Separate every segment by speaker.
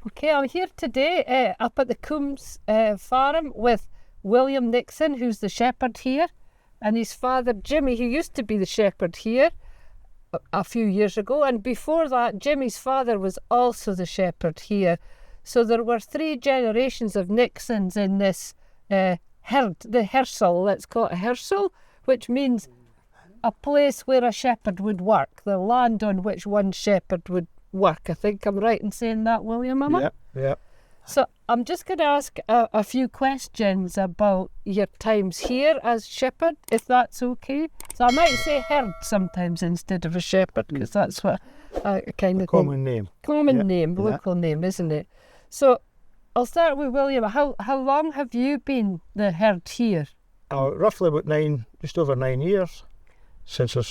Speaker 1: Okay, I'm here today up at the Coombs farm with William Nixon, who's the shepherd here, and his father Jimmy, who used to be the shepherd here a few years ago, and before that Jimmy's father was also the shepherd here. So there were 3 generations of Nixons in this herd, the Hersal, let's call it a Hersal, which means a place where a shepherd would work, the land on which one shepherd would work. I think I'm right in saying that, William, am I?
Speaker 2: Yeah.
Speaker 1: So I'm just going to ask a few questions about your times here as shepherd, if that's okay. So I might say herd sometimes instead of a shepherd, because that's what I kind of
Speaker 2: common name.
Speaker 1: Local name, isn't it? So I'll start with William. How long have you been the herd here?
Speaker 2: Roughly about just over 9 years since I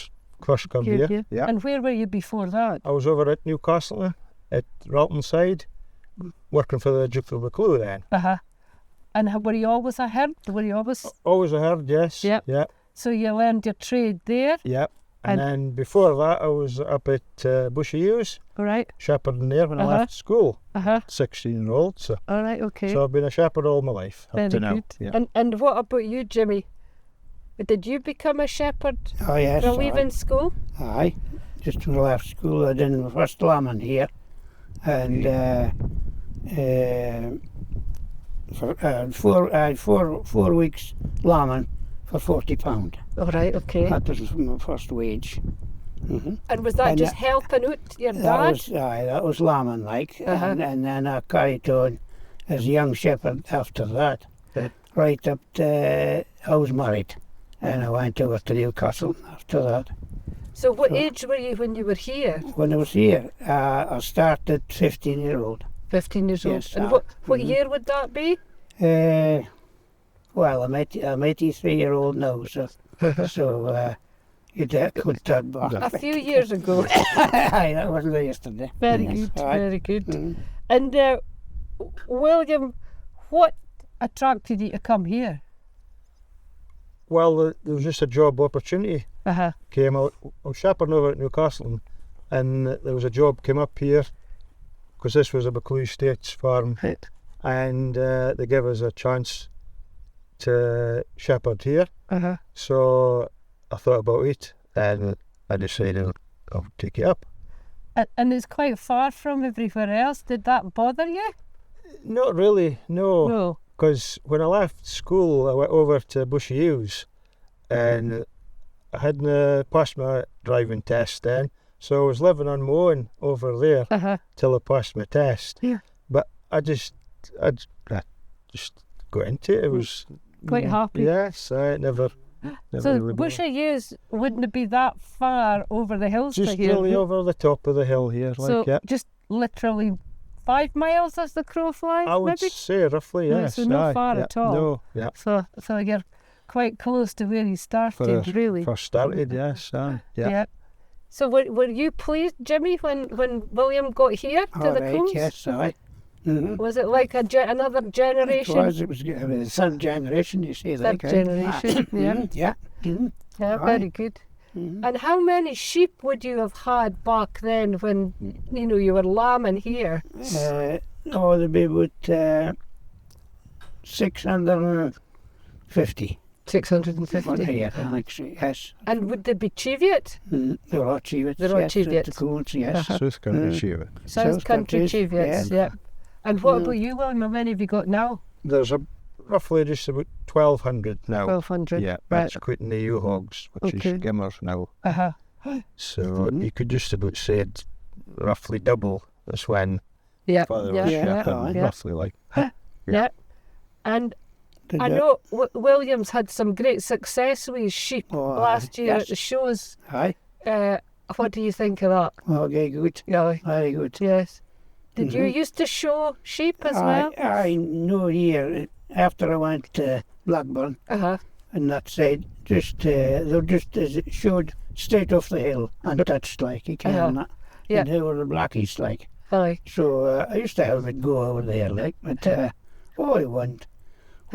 Speaker 2: first come here. Yeah.
Speaker 1: And where were you before that?
Speaker 2: I was over at Newcastle at Ralton side, working for the Duke of Buccleuch then.
Speaker 1: And were you always a herd? Were you always?
Speaker 2: Always a herd, yes.
Speaker 1: Yep.
Speaker 2: Yeah.
Speaker 1: So you learned your trade there?
Speaker 2: Yep. And then before that I was up at Bushy Hughes.
Speaker 1: All right.
Speaker 2: Shepherding there when I left school. 16-year-old. So.
Speaker 1: All right, okay.
Speaker 2: So I've been a shepherd all my life up to now.
Speaker 1: Good.
Speaker 2: Yeah.
Speaker 1: And what about you, Jimmy? Did you become a shepherd
Speaker 3: yes,
Speaker 1: while leaving school?
Speaker 3: Aye. Just when I left school I did my first lambing here. And four weeks lambing for £40.
Speaker 1: All right, okay.
Speaker 3: That was my first wage. Mm-hmm.
Speaker 1: And was that just helping out your dad?
Speaker 3: That was lambing like, and then I carried on as a young shepherd after that. Right up to, I was married, and I went over to Newcastle after that.
Speaker 1: So what age were you when you were here?
Speaker 3: When I was here, I started 15-year-old.
Speaker 1: 15 years old.
Speaker 3: Yes.
Speaker 1: And what year would that be?
Speaker 3: Well, I'm 83-year-old now, so you'd put that back.
Speaker 1: A few years ago.
Speaker 3: Aye, that wasn't yesterday.
Speaker 1: Very good, very good. Mm. And William, what attracted you to come here?
Speaker 2: Well, there was just a job opportunity. I was shepherding over at Newcastle, and there was a job came up here, because this was a Buccleuch Estates farm, and they gave us a chance to shepherd here. So I thought about it, and I decided I'll take it up.
Speaker 1: And it's quite far from everywhere else. Did that bother you?
Speaker 2: Not really,
Speaker 1: No.
Speaker 2: Because when I left school, I went over to Bushy Hughes, and I hadn't passed my driving test then, so I was living on my own over there till I passed my test. Yeah. But I just got into it. It was
Speaker 1: quite happy.
Speaker 2: Yes, I never
Speaker 1: so
Speaker 2: really
Speaker 1: Bushy Hughes wouldn't be that far over the hills
Speaker 2: just
Speaker 1: to here.
Speaker 2: really over the top of the hill here.
Speaker 1: So just literally 5 miles as the crow flies,
Speaker 2: I would say roughly, yes.
Speaker 1: So not far at all.
Speaker 2: No, yeah.
Speaker 1: So you're quite close to where you started, really.
Speaker 2: First started, yes. Yeah.
Speaker 1: So were you pleased, Jimmy, when William got here to the Coombs?
Speaker 3: Yes, aye. Mm-hmm.
Speaker 1: Was it like another generation?
Speaker 3: It was the third generation, you see.
Speaker 1: Third generation,
Speaker 3: Yeah.
Speaker 1: Yeah, very good. Mm-hmm. And how many sheep would you have had back then when you were lambing here?
Speaker 3: There'd be about 650.
Speaker 1: 650.
Speaker 3: Yeah, yes.
Speaker 1: And would they be Cheviot?
Speaker 3: They're all Cheviot.
Speaker 1: They're all Cheviot.
Speaker 3: The Coolts, yes.
Speaker 2: South Country Cheviot.
Speaker 1: South Country Cheviot, yeah. And what about you, William? How many have you got now?
Speaker 2: There's roughly just about 1,200 now.
Speaker 1: 1,200.
Speaker 2: Yeah, that's quitting the ewe hogs, which is skimmers now. So you could just about say it's roughly double as when Father was shepherding, roughly like.
Speaker 1: Yeah. And I know William's had some great success with his sheep last year at the shows.
Speaker 3: Aye.
Speaker 1: What do you think of that?
Speaker 3: Oh, very good.
Speaker 1: Yeah.
Speaker 3: Very good.
Speaker 1: Yes. Did you used to show sheep as well?
Speaker 3: I know here, after I went to Blackburn, and that side, they just showed straight off the hill, untouched like, you can that. Yeah. And they were the blackies like.
Speaker 1: Aye.
Speaker 3: So I used to have it go over there like, but it wasn't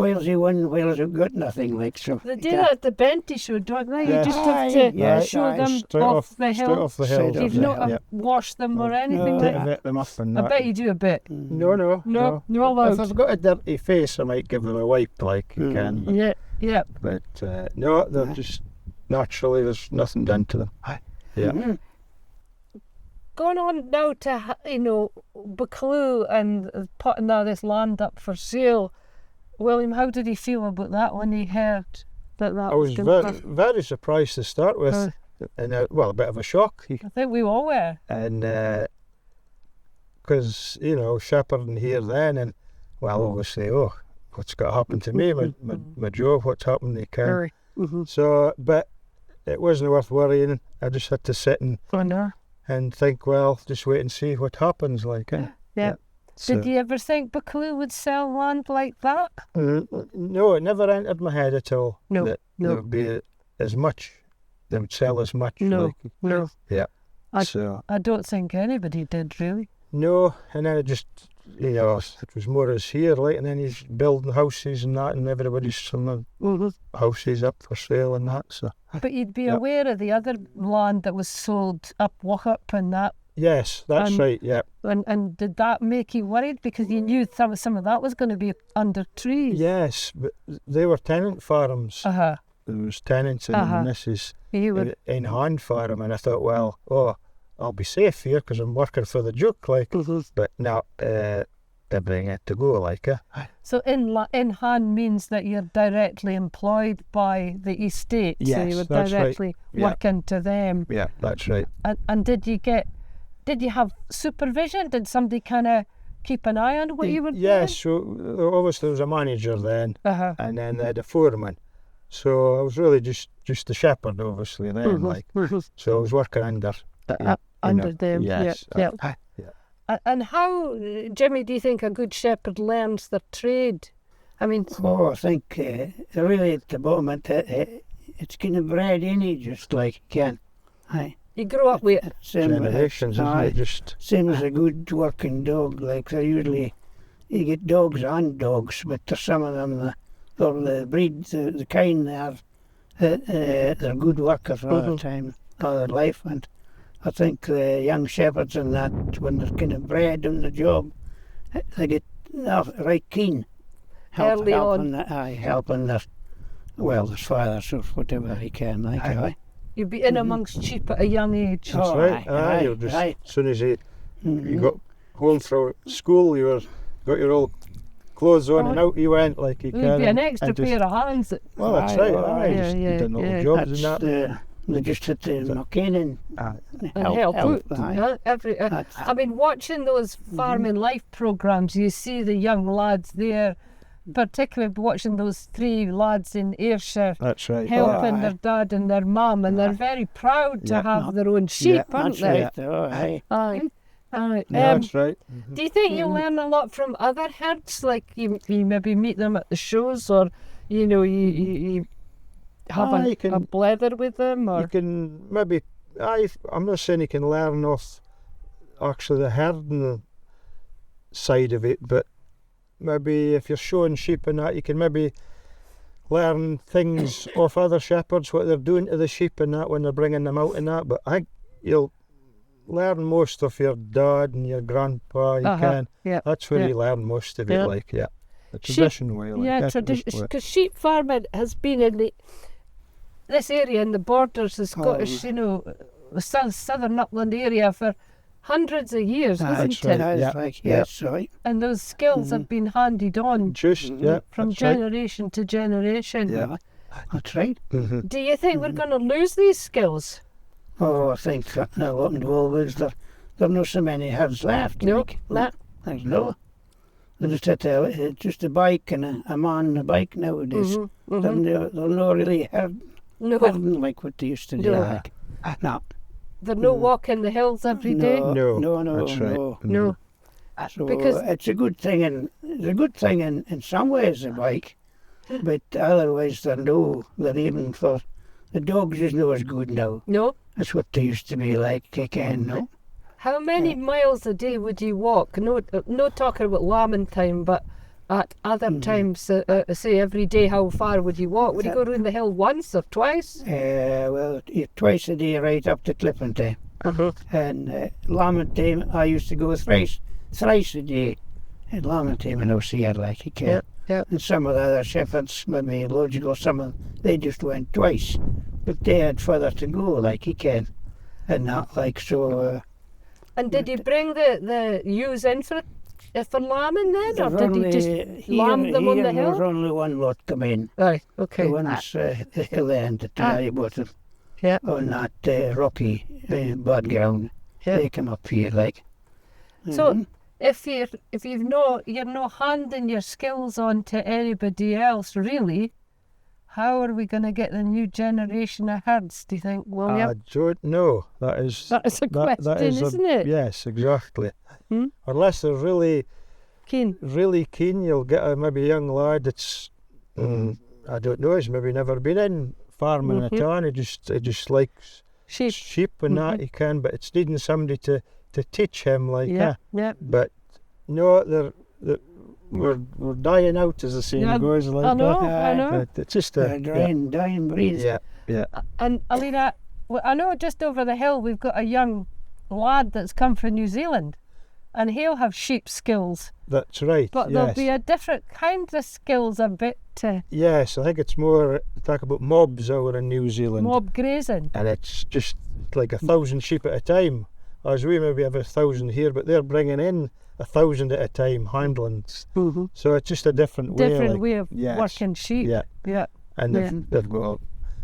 Speaker 3: Whalesy won, Wales have got nothing, like, so.
Speaker 1: They do that at the Benty show, don't they?
Speaker 2: Yes.
Speaker 1: You just have to show them
Speaker 2: straight
Speaker 1: off the
Speaker 2: Straight
Speaker 1: hill.
Speaker 2: off the hill.
Speaker 1: You've not washed them or anything like that.
Speaker 2: Vet them up and
Speaker 1: I
Speaker 2: that.
Speaker 1: bet you do a bit.
Speaker 2: No.
Speaker 1: No
Speaker 2: If
Speaker 1: allowed.
Speaker 2: I've got a dirty face, I might give them a wipe, like you can. But,
Speaker 1: Yeah.
Speaker 2: But no, they're just naturally. There's nothing done to them. Yeah.
Speaker 1: Going on now to, Buccleuch and putting all this land up for sale. William, how did he feel about that when he heard that
Speaker 2: I was very surprised to start with, and a bit of a shock.
Speaker 1: I think we all were.
Speaker 2: And because shepherding here then, and obviously, what's got to happen to me? My job, what's happened? They can. So, but it wasn't worth worrying. I just had to sit and think, just wait and see what happens. Like,
Speaker 1: yeah. So, did you ever think Buccleuch would sell land like that?
Speaker 2: No, it never entered my head at all.
Speaker 1: No,
Speaker 2: that there would be as much. They would sell as much.
Speaker 1: No.
Speaker 2: Yeah.
Speaker 1: I don't think anybody did really.
Speaker 2: No, and then it just, it was more as here, like, and then he's building houses and that, and everybody's some houses up for sale and that. So.
Speaker 1: But you'd be aware of the other land that was sold up Wauchope and that.
Speaker 2: Yes, that's right. Yeah.
Speaker 1: And did that make you worried because you knew some of that was going to be under trees?
Speaker 2: Yes, but they were tenant farms. There was tenants in and this is in hand farm, and I thought, I'll be safe here because I'm working for the Duke, like. But now everything had to go, like.
Speaker 1: So in hand means that you're directly employed by the estate.
Speaker 2: Yes,
Speaker 1: so you were directly working to them.
Speaker 2: Yeah, that's right.
Speaker 1: And did you have supervision? Did somebody kind of keep an eye on what you were doing?
Speaker 2: Yes, so obviously there was a manager then, and then they had a foreman. So I was really just the shepherd, obviously, then, like. So I was working under
Speaker 1: them.
Speaker 2: Yes.
Speaker 1: And how, Jimmy, do you think a good shepherd learns their trade? I mean...
Speaker 3: I think really at the bottom it's kind of bred in it, just like you can.
Speaker 1: You grew up with it.
Speaker 2: Generations, isn't it? Just
Speaker 3: same as a good working dog. Like, they're usually, you get dogs and dogs, but there's some of them, the breed, the kind they're good workers all the time, all their life. And I think the young shepherds and that, when they're kind of bred on the job, they get right keen. Helping their fathers or whatever they can, like.
Speaker 1: You'd be in amongst sheep at a young age.
Speaker 2: That's right. You're just, as soon as you got home from school, got your old clothes on and out you went, like you can.
Speaker 1: You'd be an extra pair of hands.
Speaker 2: That's right. You did little jobs and that.
Speaker 3: They just had to knock in and
Speaker 1: help out. I mean, watching those farming life programmes, you see the young lads there, particularly watching those 3 lads in Ayrshire.
Speaker 2: That's right.
Speaker 1: Helping their dad and their mum, and they're very proud to have their own sheep, aren't they?
Speaker 2: That's right.
Speaker 1: Do you think you learn a lot from other herds? Like you maybe meet them at the shows, or you have a blether with them, or
Speaker 2: you can maybe. I'm not saying you can learn off actually the herding side of it, but maybe if you're showing sheep and that, you can maybe learn things off other shepherds, what they're doing to the sheep and that when they're bringing them out and that. But I think you'll learn most of your dad and your grandpa. You can. That's where you learn most of it. Like, the traditional way. Like,
Speaker 1: tradition. Because sheep farming has been in this area in the borders, the Scottish, southern upland area for hundreds of years, isn't it?
Speaker 3: Yes, right.
Speaker 1: And those skills have been handed on from generation to generation.
Speaker 3: Yeah, that's right.
Speaker 1: Do you think we're going to lose these skills?
Speaker 3: I think that now what in Wolves there are not so many herds left.
Speaker 1: No,
Speaker 3: there's no. They just had just a bike and a man on a bike nowadays. They're not really herding like what they used to do. No.
Speaker 1: They're no walking the hills every day.
Speaker 3: No.
Speaker 2: That's right.
Speaker 1: No.
Speaker 3: So because it's a good thing, in some ways, a bike, but otherwise they're even for the dogs is not as good now.
Speaker 1: No.
Speaker 3: That's what they used to be like.
Speaker 1: How many miles a day would you walk? No talking about lambing time, but at other times? Say every day, how far would you walk? Would you go around the hill once or twice?
Speaker 3: Well, twice a day right up to clipping time. And lambing time, I used to go thrice a day. And lambing time, and I was here like you can. And some of the other shepherds, maybe logical, they just went twice. But they had further to go, like you can. And not like so.
Speaker 1: And did you bring the ewes in for lambing then, or did you just lamb them on the hill?
Speaker 3: There was only one lot come in.
Speaker 1: Right, okay.
Speaker 3: The ones the hill end at the bottom. On that rocky bad ground. They come up here like.
Speaker 1: So if you're no handing your skills on to anybody else, really, how are we going to get the new generation of herds, do you think, William?
Speaker 2: I don't know. That is
Speaker 1: a question, isn't it?
Speaker 2: Yes, exactly. Unless they're really
Speaker 1: keen,
Speaker 2: you'll get maybe a young lad that's, I don't know, he's maybe never been in farming in a town. He just likes sheep and that he can, but it's needing somebody to teach him like that. But no, we're dying out, as the saying goes, like
Speaker 1: I know.
Speaker 2: But it's just a
Speaker 3: dying breed.
Speaker 2: Yeah.
Speaker 1: And Alina, I know just over the hill we've got a young lad that's come from New Zealand, and he'll have sheep skills.
Speaker 2: That's right.
Speaker 1: But there'll be a different kind of skills a bit.
Speaker 2: Yes, I think it's more talk about mobs over in New Zealand.
Speaker 1: Mob grazing.
Speaker 2: And it's just like 1,000 sheep at a time. As we maybe have 1,000 here, but they're bringing in 1,000 at a time, handling. So it's just a different way
Speaker 1: of working sheep. Yeah.
Speaker 2: And they've got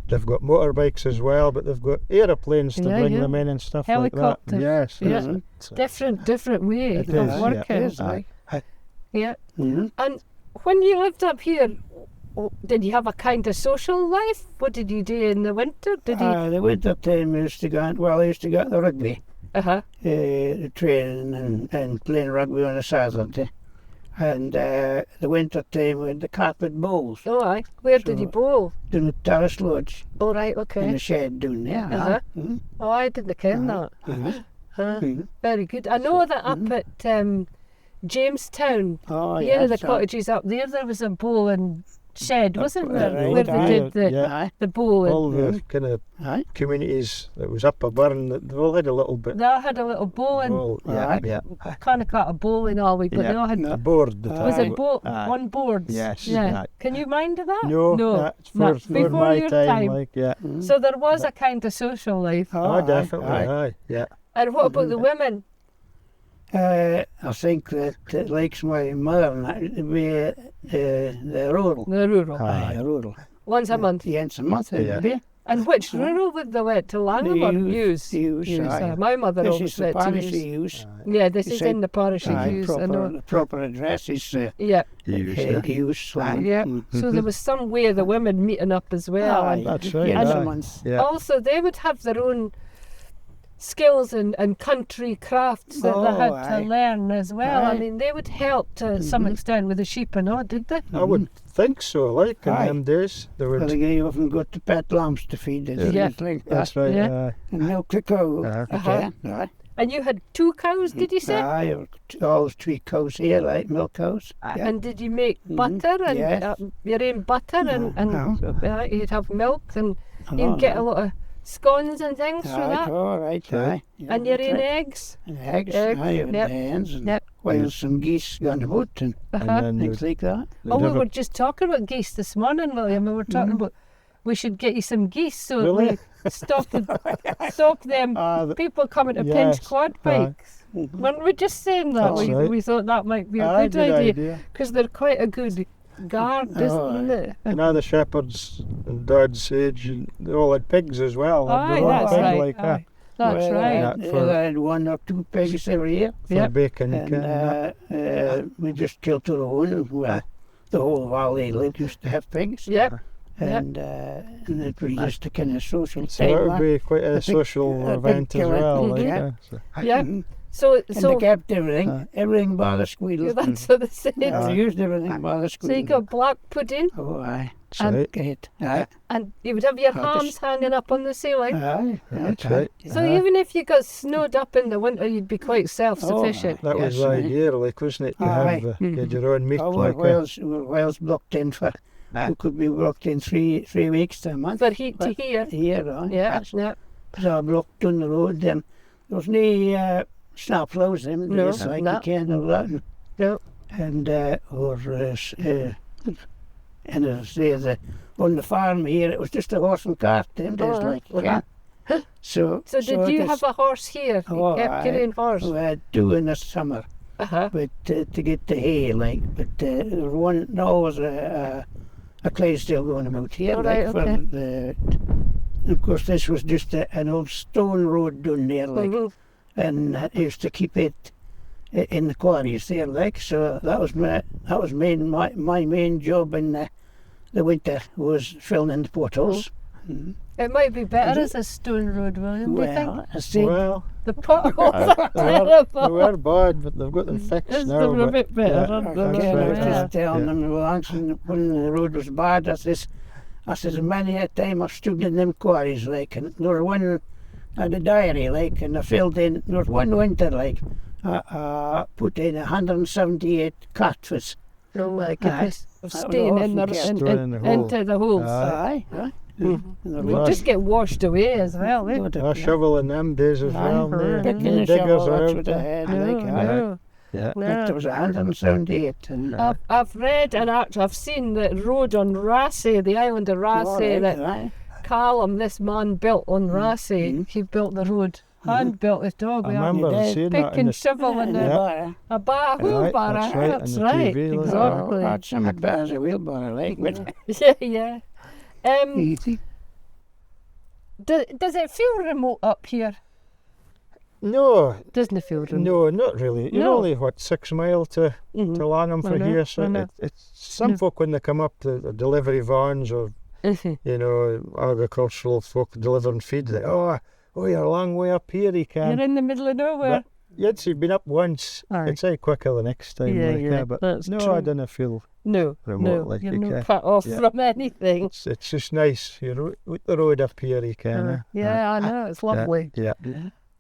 Speaker 2: motorbikes as well, but they've got aeroplanes to bring them in and stuff
Speaker 1: Helicopters.
Speaker 2: like that. Yes.
Speaker 1: Different way of working. And when you lived up here, did you have a kind of social life? What did you do in the winter?
Speaker 3: The winter time I used to go out the rugby. Training and playing rugby on a Saturday. And the winter time with the carpet bowls.
Speaker 1: Oh, aye. Where did you bowl?
Speaker 3: Down at Tarras Lodge.
Speaker 1: Oh, right, okay.
Speaker 3: In the shed down there.
Speaker 1: Oh, I didn't ken that. Very good. I know that up at Jamestown, the cottages up there was a bowling shed, wasn't there? Where they did the bowling.
Speaker 2: All the kind of communities that was up a burn, they all had a little bit.
Speaker 1: They all had a little bowling. Kind of got a bowling alley, but they all had
Speaker 2: a board.
Speaker 1: Was it one board?
Speaker 2: Yes.
Speaker 1: Can you mind of that?
Speaker 2: No. That's before my
Speaker 1: your
Speaker 2: time.
Speaker 1: So there was a kind of social life.
Speaker 2: Oh, definitely.
Speaker 1: And what about the women?
Speaker 3: I think that likes my mother and we the rural.
Speaker 1: The rural.
Speaker 3: The rural.
Speaker 1: Once a month.
Speaker 3: Once a month.
Speaker 1: And which rural would they let to Langham or Use? My mother always let to Use. Yeah, this is in the parish of Use.
Speaker 3: The proper address is Use.
Speaker 1: So there was some way the women meeting up as well.
Speaker 2: That's right.
Speaker 1: Also, they would have their own skills and country crafts that they had to learn as well. I mean, they would help to some extent with the sheep and all, did they?
Speaker 2: I would think so, like in them days. They would.
Speaker 3: Well, they often got the pet lambs to feed us.
Speaker 2: That's right.
Speaker 3: And milk the cow.
Speaker 1: And you had 2 cows, did you say?
Speaker 3: All 3 cows here, like milk cows.
Speaker 1: And did you make butter and your own butter and you'd have milk and you'd get a lot of scones and things for that?
Speaker 3: All right.
Speaker 1: And your own eggs?
Speaker 3: Eggs, hens, and while some geese gone about and things like that.
Speaker 1: Oh, we were just talking about geese this morning, William. We were talking about we should get you some geese so
Speaker 2: really?
Speaker 1: We stop them people coming to pinch quad bikes. Weren't we just saying that? We thought that might be a good idea because they're quite a good guard, isn't it?
Speaker 2: And the shepherds and Dad's age, they all had pigs as well.
Speaker 1: That's right. That's right.
Speaker 3: I had 1 or 2 pigs every year
Speaker 2: for bacon.
Speaker 3: And we just killed our own. The whole valley used to have pigs. And it was just a kind of social thing.
Speaker 2: So that would be quite a social event as well.
Speaker 1: So
Speaker 3: they kept everything by the squeal.
Speaker 1: That's what they said.
Speaker 3: They used everything by the squeal.
Speaker 1: So you got black pudding.
Speaker 3: Oh, aye.
Speaker 2: That's right.
Speaker 3: Great. Aye.
Speaker 1: And you would have your
Speaker 3: Oh,
Speaker 1: hams hanging up on the ceiling.
Speaker 3: Aye.
Speaker 2: That's right.
Speaker 1: So even if you got snowed up in the winter, you'd be quite self-sufficient.
Speaker 2: That was
Speaker 3: Yes,
Speaker 2: the
Speaker 3: aye.
Speaker 2: idea, like, wasn't it? To
Speaker 3: Aye.
Speaker 2: have you had your own meat.
Speaker 3: Oh,
Speaker 2: like,
Speaker 3: Wales blocked in for. We could be blocked in three weeks to a month.
Speaker 1: For heat to hear.
Speaker 3: Here, aye.
Speaker 1: Yeah, yeah.
Speaker 3: So I blocked down the road. Then there was no snap flows. Them
Speaker 1: No,
Speaker 3: days, like
Speaker 1: no.
Speaker 3: you can't have that.
Speaker 1: No.
Speaker 3: And and as I say, on the farm here, it was just a horse and cart. Them days, like yeah. So
Speaker 1: did you have a horse here?
Speaker 3: Oh,
Speaker 1: You kept carrying horse?
Speaker 3: We had two in the summer, but to get the hay, like. But there was always a Clydesdale going about here,
Speaker 1: Oh,
Speaker 3: like
Speaker 1: right,
Speaker 3: for
Speaker 1: okay.
Speaker 3: the. Of course, this was just an old stone road down there, like, and I used to keep it in the quarries there, like. So that was my main job in the winter was filling the potholes.
Speaker 1: It might be better as a stone road, William, do you think?
Speaker 3: Well, I said,
Speaker 2: well,
Speaker 1: The potholes are terrible.
Speaker 2: they were bad, but they've got them fixed
Speaker 1: Is
Speaker 2: now.
Speaker 1: them a
Speaker 2: but-
Speaker 1: bit better?
Speaker 2: yeah,
Speaker 1: aren't
Speaker 2: that's
Speaker 1: they?
Speaker 3: I
Speaker 2: right,
Speaker 3: was
Speaker 2: yeah.
Speaker 3: just telling them once when the road was bad, I says many a time I've stood in them quarries, like, and there was one at the diary, like, and I filled in, there was one winter, like, I put in 178 catfish.
Speaker 1: Oh my
Speaker 3: Aye.
Speaker 1: goodness. Of
Speaker 3: That was
Speaker 1: staying in
Speaker 3: awful, yeah.
Speaker 2: Stone in the hole.
Speaker 1: into the holes.
Speaker 2: Aye.
Speaker 3: Aye.
Speaker 1: We
Speaker 2: Right.
Speaker 1: just get washed away as well, eh?
Speaker 2: A shovel in them days as well.
Speaker 1: Aye.
Speaker 2: The
Speaker 3: Picking the
Speaker 2: diggers
Speaker 3: shovel,
Speaker 2: are
Speaker 3: that's
Speaker 2: out
Speaker 3: what I
Speaker 2: there.
Speaker 3: had, like, aye.
Speaker 1: No.
Speaker 2: Yeah.
Speaker 3: But there was 178. And,
Speaker 1: I've read and I've seen the road on Rassay, the island of Rassay, that
Speaker 3: aye.
Speaker 1: Callum, this man, built on Rassay. He built the road. Hand built his dog.
Speaker 2: I
Speaker 1: We
Speaker 2: remember
Speaker 3: did.
Speaker 2: seeing that
Speaker 1: pick
Speaker 2: in
Speaker 1: and
Speaker 2: the
Speaker 1: shovel and
Speaker 2: Yeah.
Speaker 1: a bar wheelbarrow.
Speaker 2: that's right,
Speaker 1: That's
Speaker 2: on the
Speaker 1: right.
Speaker 2: TV, like,
Speaker 1: Exactly.
Speaker 3: That's something better as a wheelbarrow, like, but
Speaker 1: Yeah, yeah.
Speaker 3: easy.
Speaker 1: Does it feel remote up here?
Speaker 2: No,
Speaker 1: Doesn't it feel remote?
Speaker 2: no, not really. You're
Speaker 1: No.
Speaker 2: only, 6 mile to Lanham
Speaker 1: I
Speaker 2: from
Speaker 1: know,
Speaker 2: here,
Speaker 1: I
Speaker 2: so
Speaker 1: know.
Speaker 2: it's some folk when they come up, the delivery vans or, agricultural folk delivering feed, they you're a long way up here, you can.
Speaker 1: You're in the middle of nowhere.
Speaker 2: You'd say been up once,
Speaker 1: Aye.
Speaker 2: it's quicker the next time,
Speaker 1: Yeah,
Speaker 2: but
Speaker 1: that's
Speaker 2: no,
Speaker 1: true.
Speaker 2: I didn't feel
Speaker 1: No,
Speaker 2: remote like
Speaker 1: you're
Speaker 2: you
Speaker 1: not
Speaker 2: can.
Speaker 1: cut off
Speaker 2: Yeah.
Speaker 1: from anything.
Speaker 2: It's just nice. You're with the road up here, you can.
Speaker 1: Yeah, I know, it's lovely.
Speaker 2: Yeah.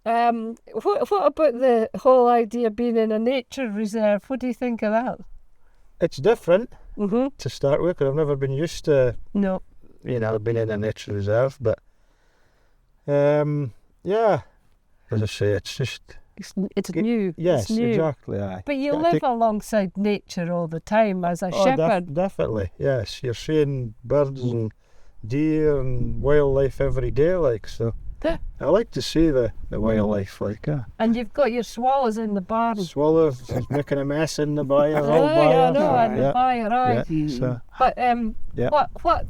Speaker 1: What about the whole idea of being in a nature reserve? What do you think of that?
Speaker 2: It's different
Speaker 1: Mm-hmm.
Speaker 2: to start with, 'cause I've never been used to,
Speaker 1: No.
Speaker 2: being in a nature reserve, but yeah, as I say, it's just
Speaker 1: It's new.
Speaker 2: yes,
Speaker 1: it's new.
Speaker 2: exactly. Aye.
Speaker 1: But you
Speaker 2: Gotta
Speaker 1: live
Speaker 2: take-
Speaker 1: alongside nature all the time as a shepherd.
Speaker 2: Definitely, yes. You're seeing birds and deer and wildlife every day, like, so.
Speaker 1: Yeah.
Speaker 2: I like to see the wildlife, like.
Speaker 1: And you've got your swallows in the barn.
Speaker 2: Swallow is making a mess in the byre, all
Speaker 1: Aye, I
Speaker 2: byre.
Speaker 1: know, and the
Speaker 2: yeah,
Speaker 1: byre, aye.
Speaker 2: yeah. So
Speaker 1: But
Speaker 2: Yeah.
Speaker 1: what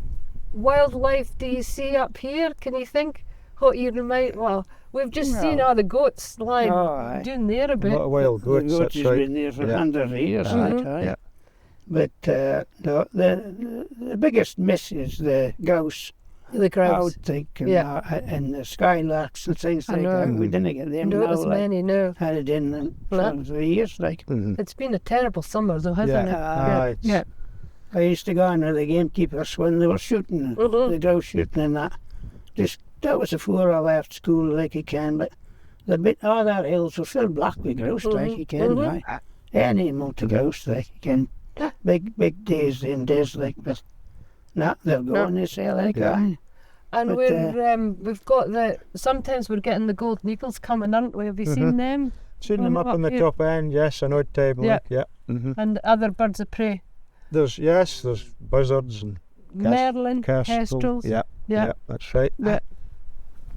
Speaker 1: wildlife do you see up here? Can you think what you remind? Well, we've just seen all the goats lying
Speaker 3: aye.
Speaker 1: down there a
Speaker 2: a
Speaker 1: bit.
Speaker 2: lot of wild
Speaker 3: The
Speaker 2: goats.
Speaker 3: goat
Speaker 2: That's
Speaker 3: has
Speaker 2: right.
Speaker 3: been there for
Speaker 2: Yeah.
Speaker 3: hundreds of years,
Speaker 2: Aye.
Speaker 3: like, aye.
Speaker 2: Yeah.
Speaker 3: But the biggest miss is the grouse.
Speaker 1: The
Speaker 3: I
Speaker 1: grouse.
Speaker 3: would think,
Speaker 1: Yeah.
Speaker 3: and the skylarks and things
Speaker 1: I
Speaker 3: like
Speaker 1: know.
Speaker 3: that. We didn't get them
Speaker 1: Not
Speaker 3: now.
Speaker 1: as
Speaker 3: Like,
Speaker 1: many, no.
Speaker 3: had it in
Speaker 1: No.
Speaker 3: for years. Like,
Speaker 2: Mhm.
Speaker 1: It's been a terrible summer though, hasn't
Speaker 2: Yeah.
Speaker 1: it?
Speaker 2: Aye, it's-
Speaker 1: Yeah.
Speaker 3: I used to go on with the gamekeepers when they were shooting,
Speaker 1: Mhm.
Speaker 3: the grouse shooting and that. That was before I left school, like you can. But the bit all that hills were filled black with grouse, like you can.
Speaker 1: Mhm.
Speaker 3: Right? Any amount of grouse, like you can. Big days in days like, but now they're gone. They say like,
Speaker 2: Yeah.
Speaker 3: aye.
Speaker 1: And
Speaker 3: But,
Speaker 1: we've got sometimes we're getting the golden eagles coming, aren't we? Have you seen them?
Speaker 2: Seen them up on the
Speaker 1: here.
Speaker 2: top end, yes, an odd time,
Speaker 1: Yeah.
Speaker 2: like, yeah. Mm-hmm.
Speaker 1: And other birds of prey.
Speaker 2: There's buzzards and
Speaker 1: Merlin, kestrels.
Speaker 2: Yeah,
Speaker 1: Yeah.
Speaker 2: that's right.
Speaker 1: Yeah.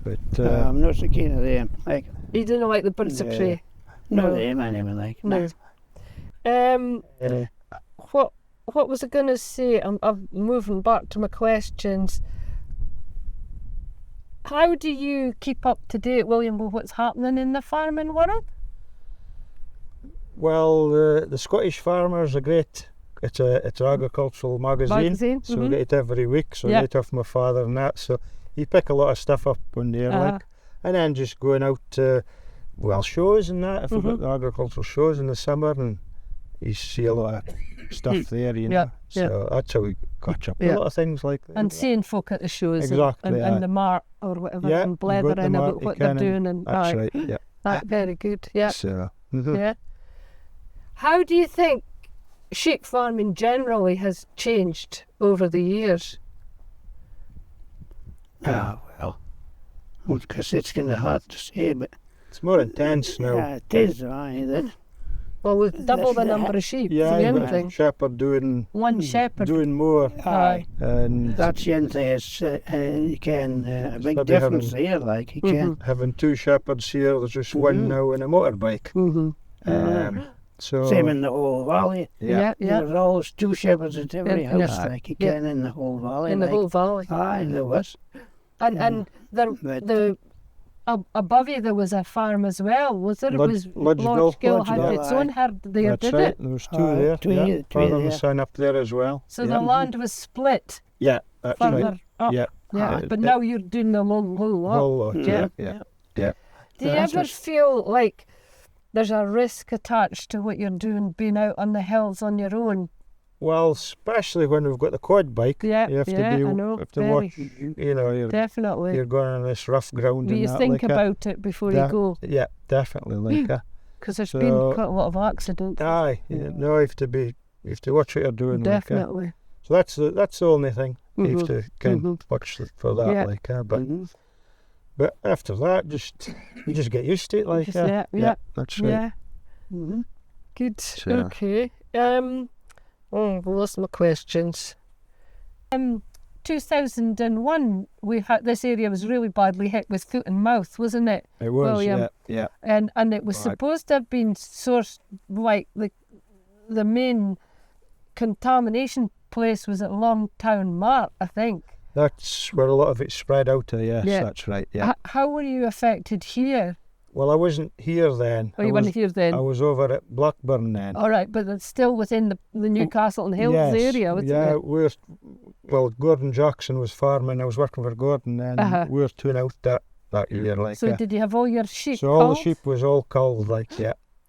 Speaker 2: But
Speaker 3: I'm not so keen of them. Like,
Speaker 1: You don't like the birds of
Speaker 3: Yeah.
Speaker 1: prey.
Speaker 3: no,
Speaker 1: No.
Speaker 3: them anyway. Like,
Speaker 1: No. What was I going to say? I'm moving back to my questions. How do you keep up to date, William, with what's happening in the farming world?
Speaker 2: Well, the Scottish Farmer's a great. It's an agricultural magazine, so we
Speaker 1: mhm.
Speaker 2: get it every week. So
Speaker 1: Yeah.
Speaker 2: I get it off my father and that. So you pick a lot of stuff up on there,
Speaker 1: Uh-huh.
Speaker 2: like, and then just going out to shows and that. If we've got the agricultural shows in the summer, and you see a lot of stuff there, you know.
Speaker 1: Yeah, yeah.
Speaker 2: So that's how we catch up. A lot of things like that.
Speaker 1: And seeing folk at the shows.
Speaker 2: Exactly.
Speaker 1: And the mart or whatever.
Speaker 2: Yeah,
Speaker 1: and blethering about what they're doing. And
Speaker 2: that's right, yeah.
Speaker 1: That's very good, yeah.
Speaker 2: So,
Speaker 1: yeah. How do you think sheep farming generally has changed over the years?
Speaker 3: Well, because it's kind of hard to say, but
Speaker 2: it's more intense now.
Speaker 3: Yeah, it is, aye.
Speaker 1: Well, with double the number of sheep,
Speaker 2: yeah,
Speaker 1: for anything.
Speaker 2: Shepherd doing
Speaker 1: One shepherd.
Speaker 2: doing more.
Speaker 3: Aye.
Speaker 2: And
Speaker 3: that's the end is you can a big difference here, like you can.
Speaker 2: Having 2 shepherds here, there's just one now in a motorbike. So
Speaker 3: same in the whole valley.
Speaker 1: Yeah.
Speaker 3: There's always 2 shepherds at every house, like you can in the whole valley.
Speaker 1: In the whole valley.
Speaker 3: Aye, there was.
Speaker 1: And the above you there was a farm as well, was there? It was Lodgegill had its own herd there,
Speaker 2: that's
Speaker 1: did
Speaker 2: right.
Speaker 1: it?
Speaker 2: There was 2 there. Father and son up there as well.
Speaker 1: So the land was split.
Speaker 2: Yeah, that's
Speaker 1: further
Speaker 2: right.
Speaker 1: up. Yeah. But now you're doing the whole lot.
Speaker 2: Whole lot. Yeah.
Speaker 1: Do you ever feel like there's a risk attached to what you're doing, being out on the hills on your own?
Speaker 2: Well, especially when we've got the quad bike, you have to
Speaker 1: I know,
Speaker 2: have to watch. You know,
Speaker 1: definitely.
Speaker 2: You're going on this rough ground.
Speaker 1: Do you think about it before you go?
Speaker 2: Yeah, definitely, like
Speaker 1: because there's been quite a lot of accidents.
Speaker 2: Aye, no, you have to watch what you're doing.
Speaker 1: Definitely.
Speaker 2: So that's the only thing you have to kind of watch for that, but after that, you just get used to it, like that's right.
Speaker 1: Good. So. Okay. I lost my questions. 2001, this area was really badly hit with foot and mouth, wasn't it?
Speaker 2: It was,
Speaker 1: William?
Speaker 2: Yeah.
Speaker 1: And it was supposed to have been sourced, like the main contamination place was at Longtown Mart, I think.
Speaker 2: That's where a lot of it spread out to, yes, that's right, yeah.
Speaker 1: How were you affected here?
Speaker 2: Well, I wasn't here then.
Speaker 1: Oh, you weren't here then?
Speaker 2: I was over at Blackburn then.
Speaker 1: All right, but it's still within the Newcastle and Hills area, wasn't it?
Speaker 2: Well, Gordon Jackson was farming. I was working for Gordon then. We were tuning out that year. Like,
Speaker 1: so did you have all your sheep
Speaker 2: So all the sheep was all culled, like,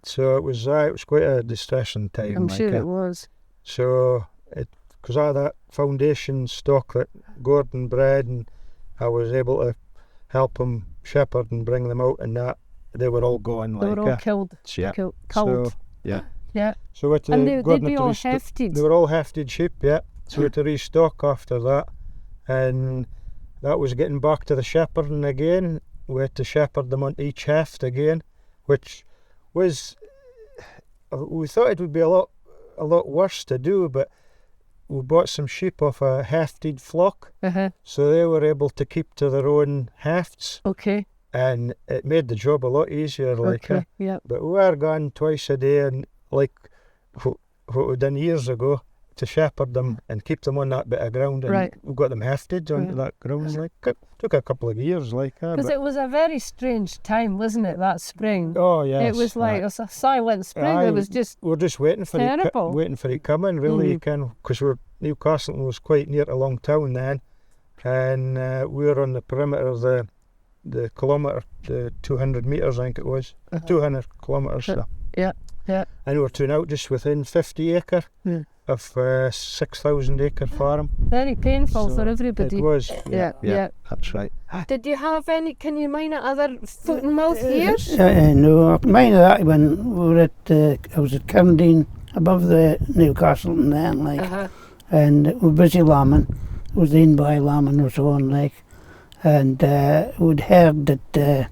Speaker 2: So it was quite a distressing time.
Speaker 1: I'm sure it was.
Speaker 2: So, because I had that foundation stock that Gordon bred, and I was able to help him shepherd and bring them out, and that they were all gone.
Speaker 1: They were all killed. Culled.
Speaker 2: So, yeah.
Speaker 1: So and they'd be all hefted.
Speaker 2: They were all hefted sheep, So we had to restock after that, and that was getting back to the shepherding again. We had to shepherd them on each heft again, which was, we thought it would be a lot worse to do, but we bought some sheep off a hefted flock, so they were able to keep to their own hefts.
Speaker 1: Okay.
Speaker 2: And it made the job a lot easier, like. But we were gone twice a day, and like what we done years ago, to shepherd them and keep them on that bit of ground, and we got them hefted onto that ground. Like, it took a couple of years, like.
Speaker 1: Because it was a very strange time, wasn't it? That spring.
Speaker 2: Oh yes.
Speaker 1: It was like it was a silent spring. It was just.
Speaker 2: We're just waiting for
Speaker 1: terrible.
Speaker 2: Waiting for it coming. Really, because Newcastle was quite near to Longtown then, and we were on the perimeter of the kilometre, the 200 metres, I think it was, 200 kilometres. So.
Speaker 1: Yeah.
Speaker 2: And we were tuning out just within 50 acre of 6,000 acre farm.
Speaker 1: Very painful for everybody.
Speaker 2: It was.
Speaker 1: Yeah.
Speaker 2: That's right.
Speaker 1: Did you have any? Can you mine at other foot and mouth here?
Speaker 3: No, mine that when we were at. I was at Carndine above the Newcastle and then and we were busy lambing. It was in by lambing was on like, and we'd heard that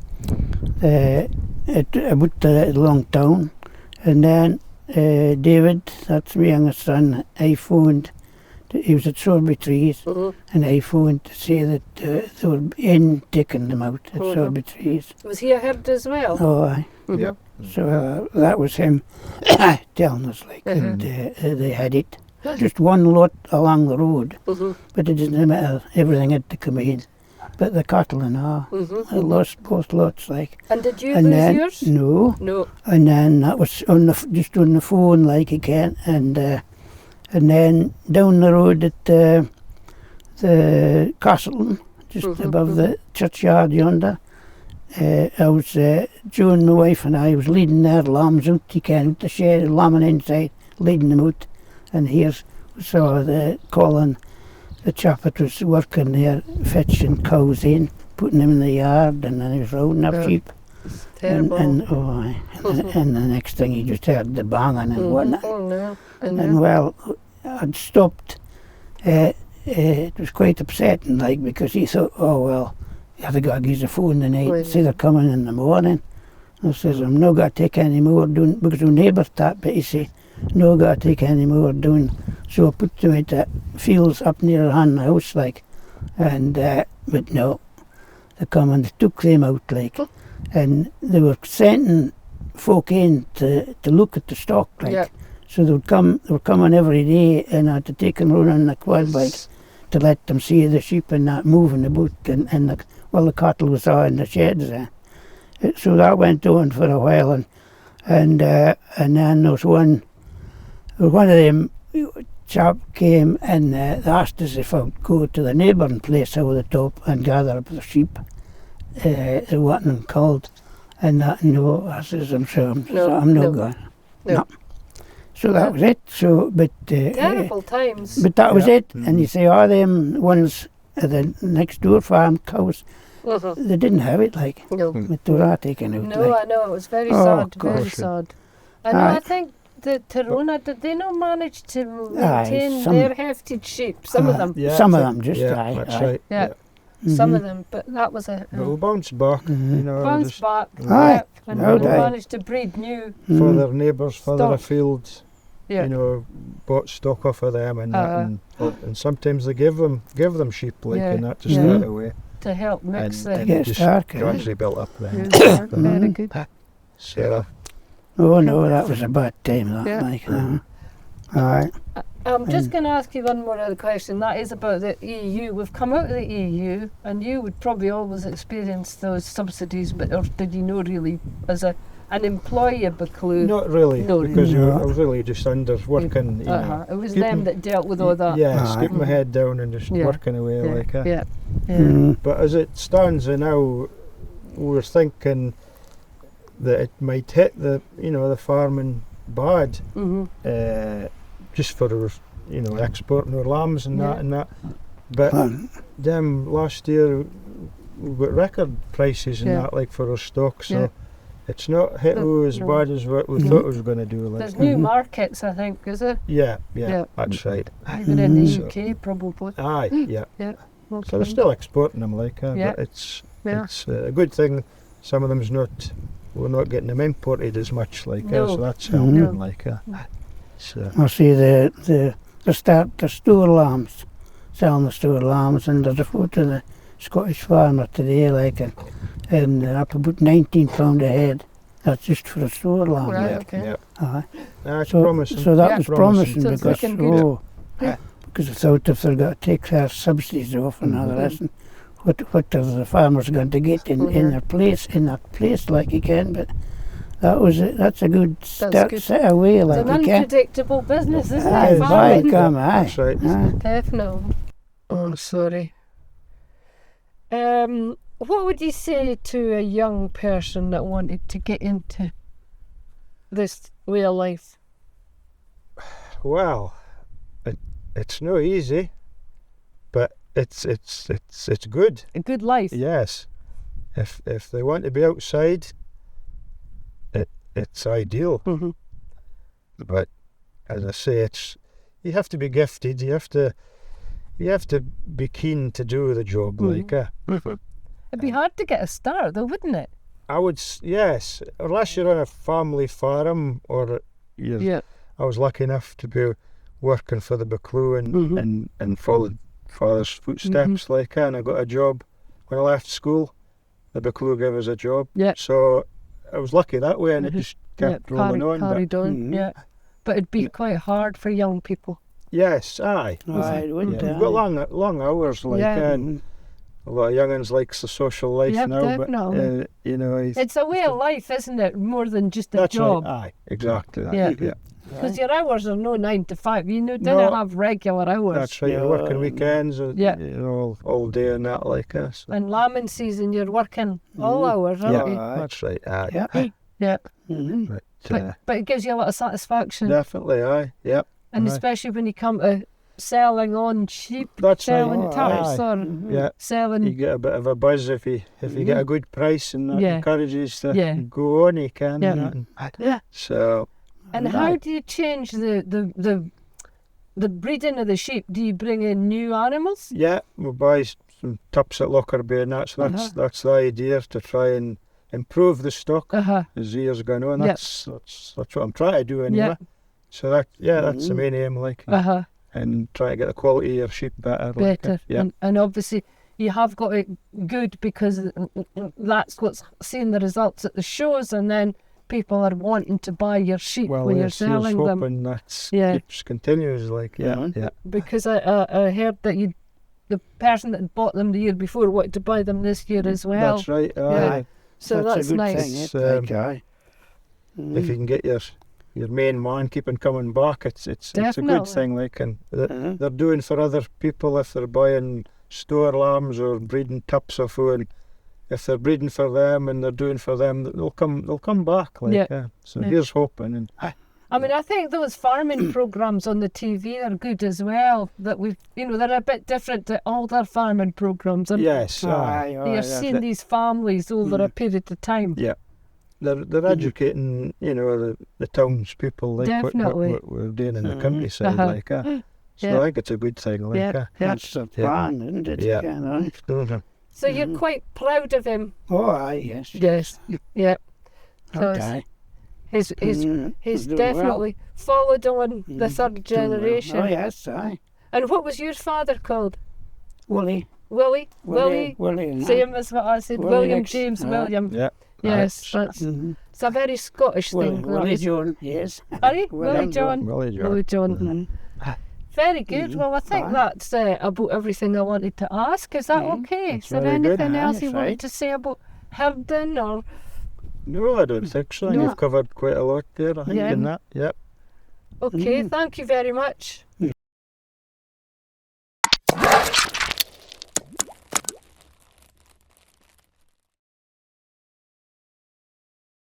Speaker 3: about the Longtown, and then David, that's my youngest son, I phoned. He was at Sorby Trees, and I phoned to say that they were taking them out at Sorby Trees.
Speaker 1: Was he a herd as well?
Speaker 3: Oh, aye.
Speaker 2: Yep.
Speaker 3: So that was him telling us like that they had it. Just one lot along the road, but it didn't matter. Everything had to come in. But the cattle and all, I lost both lots. Like.
Speaker 1: And did you lose yours?
Speaker 3: No. And then that was just on the phone, like again, and then down the road at the Castleton, just above the churchyard yonder. I was Joan, my wife, and I was leading their lambs out. You can out the shed, lambing inside, leading them out. And here we saw the Colin the chap that was working there, fetching cows in, putting them in the yard, and then he was rounding up sheep.
Speaker 1: Terrible.
Speaker 3: And the next thing he just heard the banging and whatnot.
Speaker 1: Oh no.
Speaker 3: And well, I'd stopped. It was quite upsetting, like, because he thought, oh well, I've got to give the phone tonight, say they're coming in the morning. I says, I'm not going to take any more doing, because our neighbours that, but he say, no going to take any more doing. So I put them at the fields up near the house, like, and, but no, they come and they took them out, like, and they were sending folk in to look at the stock, like, so they were coming every day, and I had to take them around on the quad bikes to let them see the sheep and that moving about, and the cattle was all in the sheds there. So that went on for a while, and then there was one of them chap came and they asked us if I'd go to the neighbouring place over the top and gather up the sheep, they wasn't called, and that, no, I says, I'm sure, I'm not going. No. So that was it. So, but
Speaker 1: terrible times.
Speaker 3: But that was it. And you say, them ones at the next door farm cows, they didn't have it, like, with the rat taken out.
Speaker 1: No,
Speaker 3: like.
Speaker 1: I know, it was very sad,
Speaker 3: gosh.
Speaker 1: very sad. And I think the Tarona, did they not manage to maintain their hefted sheep? Some of them.
Speaker 2: Yeah,
Speaker 3: some of them just
Speaker 2: that's right.
Speaker 1: Yeah. Some of them, but that was a...
Speaker 2: But we'll bounce back, you know.
Speaker 1: Bounce back, and
Speaker 3: no
Speaker 1: they
Speaker 3: doubt.
Speaker 1: managed to breed new...
Speaker 2: For their neighbours, further
Speaker 1: stock.
Speaker 2: afield, you know, bought stock off of them and that, and sometimes they give them sheep, like, and that to start away.
Speaker 1: To help mix
Speaker 2: and
Speaker 1: the...
Speaker 2: just gradually built up then.
Speaker 1: Very good.
Speaker 2: So,
Speaker 3: oh no, that was a bad time, that, like, Alright.
Speaker 1: I'm just going to ask you one more other question. That is about the EU. We've come out of the EU, and you would probably always experience those subsidies, but or did you know really as an employee of Buccleuch?
Speaker 2: not really, because I was really just under working. You know,
Speaker 1: it was them that dealt with all that.
Speaker 2: Yeah, keep my head down and just working away like that.
Speaker 1: Yeah.
Speaker 2: But as it stands now, we're thinking that it might hit the farming bad. Just for our, exporting our lambs and that. But them last year we got record prices and that, like, for our stock, so it's not hit as bad as what we thought it was going to do. Like.
Speaker 1: There's new markets, I think, is there?
Speaker 2: Yeah, that's right.
Speaker 1: Even in the UK, probably.
Speaker 2: Aye, yeah.
Speaker 1: Okay.
Speaker 2: So they're still exporting them, like, but it's a good thing. Some of them's not. We're not getting them imported as much, like, so that's helping, like. So.
Speaker 3: I see the store lambs, selling the store lambs, and there's a photo of the Scottish farmer today, like, and they're up about £19 a head. That's just for a store lamb.
Speaker 1: Right, okay.
Speaker 2: That's promising.
Speaker 3: So that was promising
Speaker 1: so
Speaker 3: because because I thought if they're going to take their subsidies off and all the rest, what are the farmers going to get in that place, like, you can, but. That's a good start away, like,
Speaker 1: it's an unpredictable business, isn't it?
Speaker 2: That's right.
Speaker 1: Definitely. Oh, sorry. What would you say to a young person that wanted to get into this way of life?
Speaker 2: Well, it's no easy, but it's good.
Speaker 1: A good life.
Speaker 2: Yes. If they want to be outside, it's ideal. But as I say, you have to be gifted. You have to be keen to do the job, like.
Speaker 1: It'd be hard to get a start, though, wouldn't it?
Speaker 2: I would, yes, unless you're on a family farm or I was lucky enough to be working for the Buccleuch and followed father's footsteps, like, and I got a job when I left school. The Buccleuch gave us a job, so I was lucky that way, and it just kept rolling on.
Speaker 1: Carried on, but it'd be quite hard for young people.
Speaker 2: Yes, aye.
Speaker 3: We've
Speaker 2: got long hours, like, and a lot of young'uns likes the social life now,
Speaker 1: definitely.
Speaker 2: but
Speaker 1: it's a way of life, isn't it? More than just a job.
Speaker 2: Right. Aye, exactly.
Speaker 1: Because your hours are no 9 to 5. You don't have regular hours.
Speaker 2: That's right. You're working weekends, all day and that, like us. So.
Speaker 1: And lambing season, you're working all hours, aren't you?
Speaker 2: That's right. Aye.
Speaker 1: But it gives you a lot of satisfaction.
Speaker 2: Definitely, aye. Yep.
Speaker 1: And especially when you come to selling on sheep,
Speaker 2: That's
Speaker 1: selling
Speaker 2: right.
Speaker 1: taps,
Speaker 2: Aye.
Speaker 1: or
Speaker 2: Yeah.
Speaker 1: selling.
Speaker 2: You get a bit of a buzz if you get a good price, and that encourages to go on. You can.
Speaker 1: Yeah.
Speaker 2: So.
Speaker 1: And how do you change the breeding of the sheep? Do you bring in new animals?
Speaker 2: Yeah, we buy some tups at Lockerbie, and that's the idea, to try and improve the stock as the years go on. That's what I'm trying to do anyway. So that's the main aim, like, and try to get the quality of your sheep better.
Speaker 1: Better, and obviously you have got it good, because that's what's seeing the results at the shows, and then people are wanting to buy your sheep when you're selling them.
Speaker 2: Hoping that keeps continues, like,
Speaker 1: Because I heard that the person that bought them the year before wanted to buy them this year as well.
Speaker 2: That's right.
Speaker 1: So that's
Speaker 3: a good
Speaker 1: nice.
Speaker 3: thing.
Speaker 2: If you can get your main man keeping coming back, it's a good thing, like, and they're doing for other people if they're buying store lambs or breeding tups or food. If they're breeding for them and they're doing for them, they'll come back, like. So here's hoping. And
Speaker 1: I mean, I think those farming programs on the TV are good as well. That they're a bit different to all their farming programs.
Speaker 2: Yes,
Speaker 1: you're seeing these families over a period of time.
Speaker 2: Yeah, they're educating, the townspeople, like
Speaker 1: Definitely.
Speaker 2: what we're doing in the countryside, like. So I think it's a good thing, like.
Speaker 3: That's the plan, isn't it?
Speaker 2: Yeah.
Speaker 1: So you're quite proud of him.
Speaker 3: Oh, aye, yes.
Speaker 1: Yes. Yeah.
Speaker 3: Okay.
Speaker 1: He's definitely followed on the third generation.
Speaker 3: Oh, yes, aye.
Speaker 1: And what was your father called?
Speaker 3: Willie.
Speaker 1: Willie. Same
Speaker 3: Aye.
Speaker 1: as what I said.
Speaker 3: William
Speaker 1: James
Speaker 3: Nixon,
Speaker 1: William.
Speaker 2: Yeah.
Speaker 1: Yes, it's a very Scottish thing.
Speaker 3: Willie John, yes.
Speaker 1: Willie John.
Speaker 2: Willie John.
Speaker 1: Very good. Well, I think that's about everything I wanted to ask. Is that okay?
Speaker 2: That's
Speaker 1: Is there
Speaker 2: very
Speaker 1: anything
Speaker 2: good.
Speaker 1: else you wanted to say about herding or?
Speaker 2: No, I don't think so. You've covered quite a lot there, I think, in that. Yep.
Speaker 1: Okay, thank you very much.